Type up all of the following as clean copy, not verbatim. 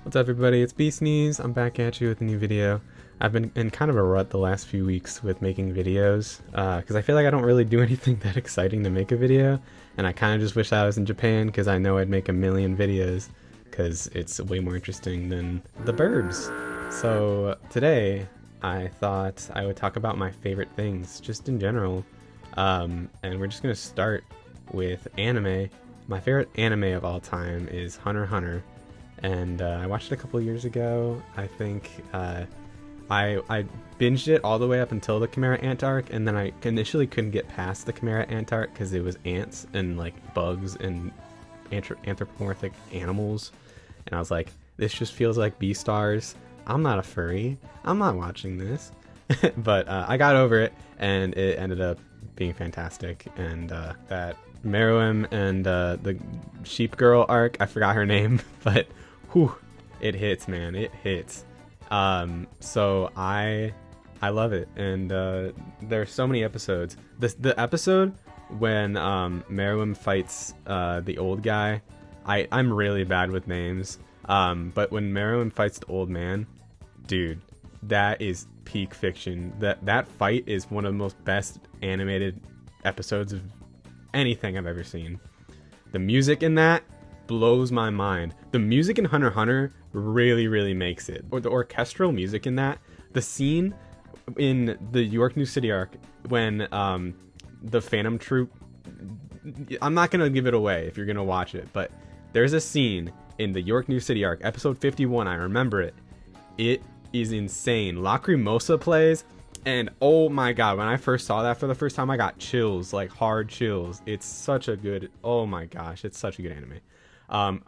What's up, everybody? It's Beast Knees. I'm back at you with a new video. I've been in kind of a rut the last few weeks with making videos because I feel like I don't really do anything that exciting to make a video, and I kind of just wish I was in Japan because I know I'd make a million videos because it's way more interesting than the birds. So today I thought I would talk about my favorite things just in general, and we're just going to start with anime. My favorite anime of all time is Hunter x Hunter. And I watched it a couple years ago. I think I binged it all the way up until the Chimera Ant arc, and then I initially couldn't get past the Chimera Ant arc because it was ants and like bugs and anthropomorphic animals, and I was like, this just feels like Beastars. I'm not a furry. I'm not watching this. But I got over it, and it ended up being fantastic. And that Meruem and the sheep girl arc, I forgot her name, but whew, it hits, man. It hits. So I love it, and there are so many episodes. The episode when Meruem fights the old guy, I'm really bad with names. But when Meruem fights the old man, dude, that is peak fiction. That fight is one of the most best animated episodes of anything I've ever seen. The music in that blows my mind. The music in Hunter x Hunter really makes it. Or the orchestral music in that. The scene in the York New City arc when the Phantom Troop, I'm not gonna give it away if you're gonna watch it, but there's a scene in the York New City arc, episode 51. I remember it. It is insane. Lacrimosa plays, and oh my god, when I first saw that for the first time, I got chills, like hard chills. It's such a good, oh my gosh, it's such a good anime.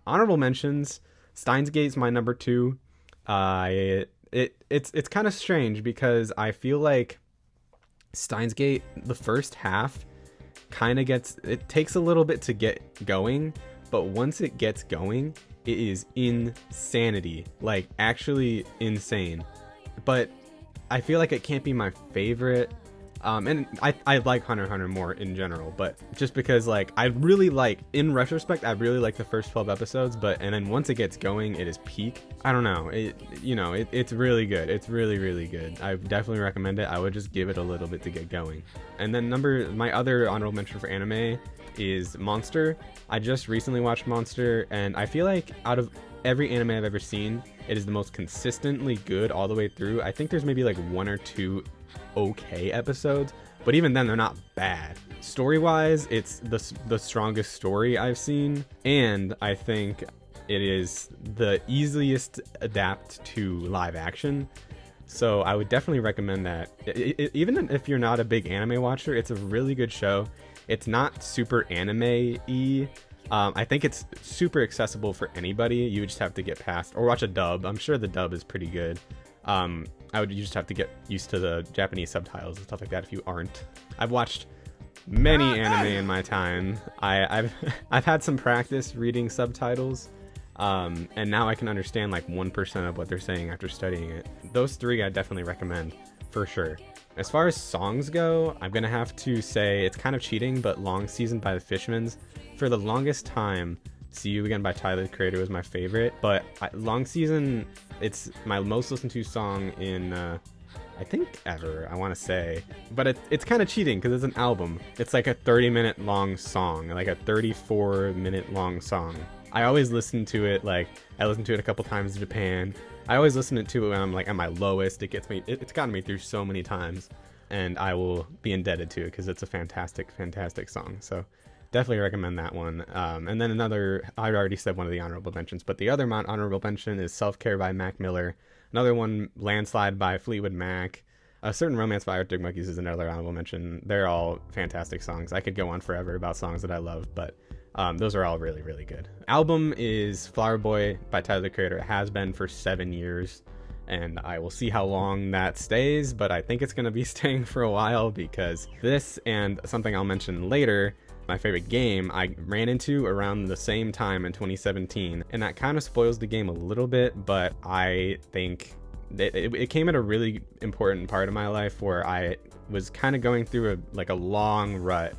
Honorable mentions, Steins Gate's my number 2. It's kind of strange because I feel like Steins Gate, the first half kind of it takes a little bit to get going, but once it gets going, it is insanity, like actually insane. But I feel like it can't be my favorite. And I like Hunter x Hunter more in general, but just because, like, I really like, in retrospect, I really like the first 12 episodes, and then once it gets going, it is peak. I don't know, it's really good. It's really good. I definitely recommend it. I would just give it a little bit to get going. And then my other honorable mention for anime is Monster. I just recently watched Monster, and I feel like out of every anime I've ever seen, it is the most consistently good all the way through. I think there's maybe like 1 or 2 okay episodes, but even then they're not bad. Story-wise, it's the strongest story I've seen, and I think it is the easiest adapt to live action. So I would definitely recommend that. Even if you're not a big anime watcher, it's a really good show. It's not super anime-y. I think it's super accessible for anybody. You just have to get past or watch a dub. I'm sure the dub is pretty good. You just have to get used to the Japanese subtitles and stuff like that if you aren't. I've watched many anime in my time. I've had some practice reading subtitles, and now I can understand like 1% of what they're saying after studying it. Those 3 I definitely recommend for sure. As far as songs go, I'm gonna have to say it's kind of cheating, but Long Season by the Fishmans. For the longest time, See You Again by Tyler, the Creator, was my favorite, but Long Season, it's my most listened to song in, I think ever, I want to say. But it's kind of cheating because it's an album. It's like a 30-minute long song, like a 34-minute long song. I always listen to it, like, I listened to it a couple times in Japan. I always listen to it when I'm like at my lowest. It's gotten me through so many times, and I will be indebted to it because it's a fantastic song. So definitely recommend that one. And then another, I already said one of the honorable mentions, but the other honorable mention is Self Care by Mac Miller. Another one, Landslide by Fleetwood Mac. A Certain Romance by Arctic Monkeys is another honorable mention. They're all fantastic songs. I could go on forever about songs that I love, but those are all really good. Album is Flower Boy by Tyler, the Creator. It has been for 7 years, and I will see how long that stays, but I think it's going to be staying for a while because this and something I'll mention later, my favorite game, I ran into around the same time in 2017, and that kind of spoils the game a little bit, but I think it came at a really important part of my life where I was kind of going through a long rut.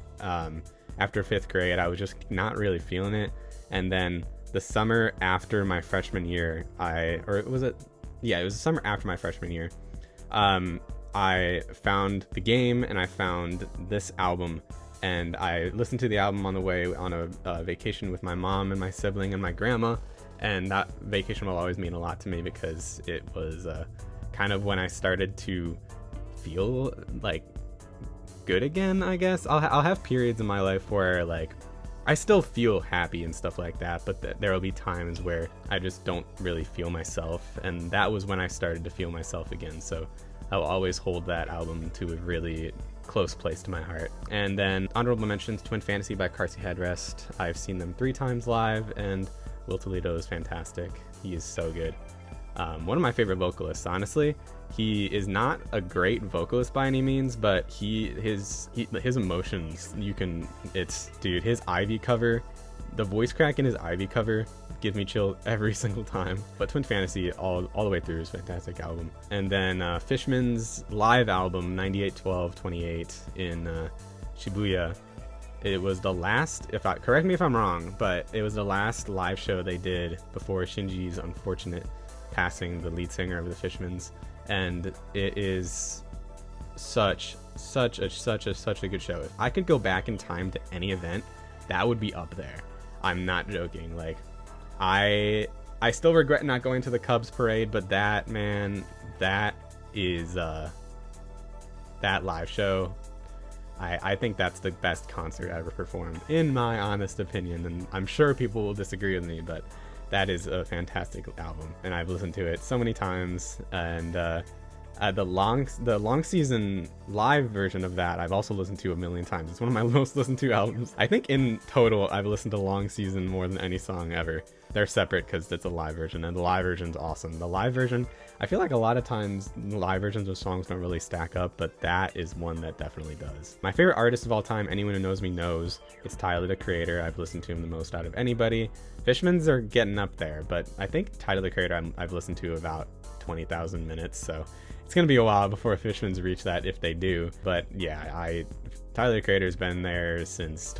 After 5th grade, I was just not really feeling it, and then the summer after my freshman year, it was the summer after my freshman year, I found the game and I found this album, and I listened to the album on the way on a vacation with my mom and my sibling and my grandma, and that vacation will always mean a lot to me because it was kind of when I started to feel like good again, I guess. I'll have periods in my life where like I still feel happy and stuff like that, but there will be times where I just don't really feel myself, and that was when I started to feel myself again. So I'll always hold that album to a really close place to my heart. And then honorable mentions: Twin Fantasy by Carsey Headrest. I've seen them 3 times live, and Will Toledo is fantastic. He is so good. One of my favorite vocalists, honestly. He is not a great vocalist by any means, but his emotions, dude, his Ivy cover, the voice crack in his Ivy cover gives me chills every single time. But Twin Fantasy all the way through is a fantastic album. And then Fishman's live album 981228 in Shibuya. It was the last, correct me if I'm wrong, but it was the last live show they did before Shinji's unfortunate passing, the lead singer of the Fishmans. And it is such a good show. If I could go back in time to any event, that would be up there. I'm not joking. Like, I still regret not going to the Cubs parade, but that is that live show. I think that's the best concert I ever performed, in my honest opinion, and I'm sure people will disagree with me, but that is a fantastic album, and I've listened to it so many times. And the long season live version of that I've also listened to a million times. It's one of my most listened to albums. I think in total I've listened to long season more than any song ever. They're separate because it's a live version, and the live version's awesome. The live version, I feel like a lot of times live versions of songs don't really stack up, but that is one that definitely does. My favorite artist of all time, anyone who knows me knows, it's Tyler the Creator. I've listened to him the most out of anybody. Fishmans are getting up there, but I think Tyler the Creator I've listened to about 20,000 minutes, so it's gonna be a while before Fishmans reach that, if they do. But yeah, Tyler the Creator's been there since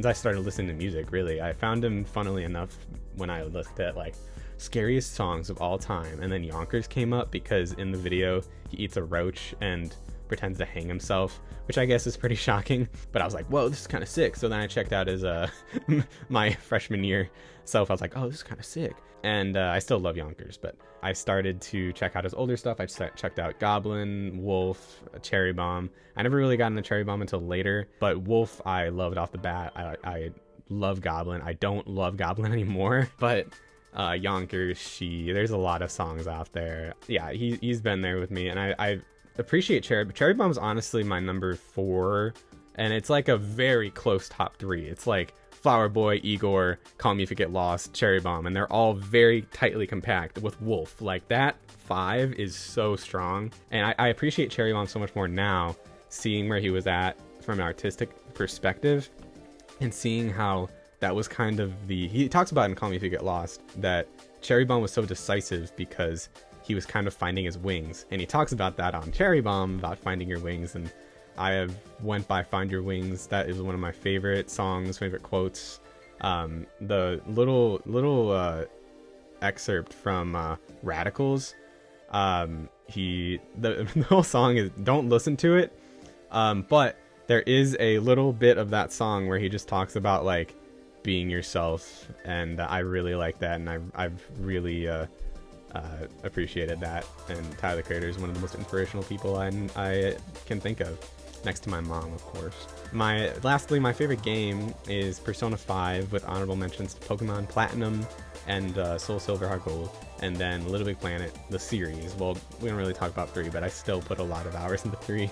I started listening to music, really. I found him, funnily enough, when I looked at like scariest songs of all time, and then Yonkers came up because in the video he eats a roach and pretends to hang himself, which I guess is pretty shocking, but I was like, whoa, this is kind of sick. So then I checked out his my freshman year self. I was like, oh, this is kind of sick. And I still love Yonkers, but I started to check out his older stuff. I checked out Goblin, Wolf, Cherry Bomb. I never really got into Cherry Bomb until later, but Wolf I loved off the bat. I love Goblin. I don't love Goblin anymore, but Yonkers, there's a lot of songs out there. Yeah, he's been there with me, and I appreciate Cherry Bomb's honestly my number 4, and it's like a very close top 3. It's like Flower Boy, Igor, Call Me If You Get Lost, Cherry Bomb, and they're all very tightly compact. With Wolf, like that 5 is so strong, and I appreciate Cherry Bomb so much more now, seeing where he was at from an artistic perspective, and seeing how that was kind of he talks about in Call Me If You Get Lost that Cherry Bomb was so decisive because he was kind of finding his wings, and he talks about that on Cherry Bomb, about finding your wings. And I have went by Find Your Wings. That is one of my favorite songs, favorite quotes. The little excerpt from Radicals, the whole song is, don't listen to it, but there is a little bit of that song where he just talks about like being yourself, and I really like that, and I've really appreciated that. And Tyler the Creator is one of the most inspirational people I can think of, next to my mom, of course. Lastly, my favorite game is Persona 5, with honorable mentions to Pokemon Platinum and Soul Silver Heart Gold, and then Little Big Planet, the series. Well, we don't really talk about 3, but I still put a lot of hours into 3.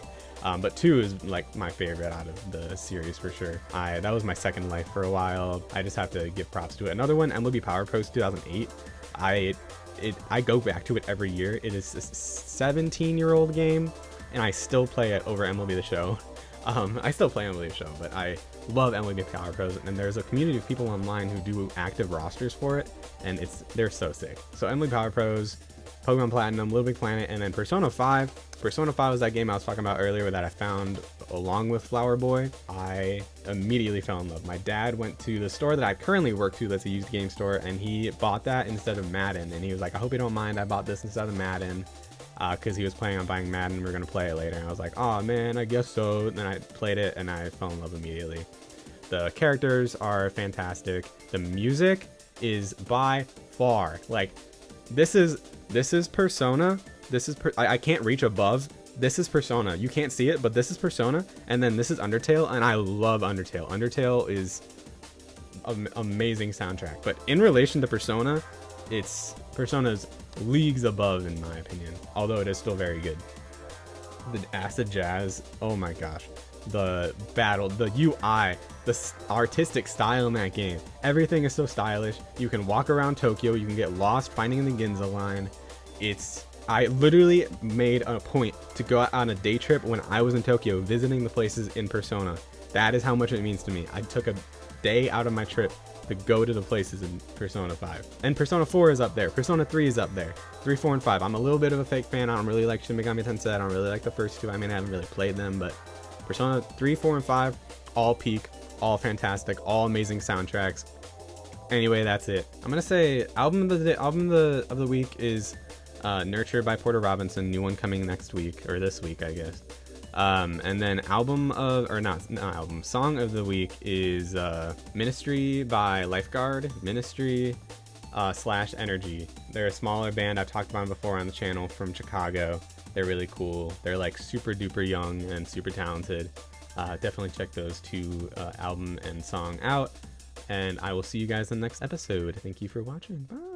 But 2 is like my favorite out of the series for sure. That was my second life for a while. I just have to give props to it. Another one, MLB Power Pros 2008. I go back to it every year. It is a 17-year-old game, and I still play it over MLB The Show. I still play MLB The Show, but I love MLB Power Pros, and there's a community of people online who do active rosters for it, and they're so sick. So MLB Power Pros, Pokemon Platinum, Little Big Planet, and then Persona 5. Persona 5 was that game I was talking about earlier that I found along with Flower Boy. I immediately fell in love. My dad went to the store that I currently work to, that's a used game store, and he bought that instead of Madden. And he was like, I hope you don't mind, I bought this instead of Madden. Because he was planning on buying Madden, we were going to play it later. And I was like, oh man, I guess so. Then I played it and I fell in love immediately. The characters are fantastic. The music is by far, like, this is Persona. I can't reach above. This is Persona. You can't see it, but this is Persona. And then this is Undertale, and I love Undertale. Undertale is an amazing soundtrack. But in relation to Persona, Persona's leagues above in my opinion, although it is still very good. The acid jazz, oh my gosh, the battle, the UI, the artistic style in that game, everything is so stylish. You can walk around Tokyo, you can get lost finding the Ginza line. I literally made a point to go out on a day trip when I was in Tokyo visiting the places in Persona. That is how much it means to me. I took a day out of my trip to go to the places in Persona 5. And Persona 4 is up there. Persona 3 is up there. 3, 4, and 5. I'm a little bit of a fake fan. I don't really like Shin Megami Tensei. I don't really like the first two. I mean, I haven't really played them, but Persona 3, 4, and 5, all peak, all fantastic, all amazing soundtracks. Anyway, that's it. I'm gonna say album of the week is Nurture by Porter Robinson. New one coming next week, or this week, I guess. And then song of the week is Ministry by Lifeguard. Ministry / Energy. They're a smaller band. I've talked about them before on the channel, from Chicago. They're really cool. They're like super duper young and super talented. Definitely check those two album and song out. And I will see you guys in the next episode. Thank you for watching. Bye.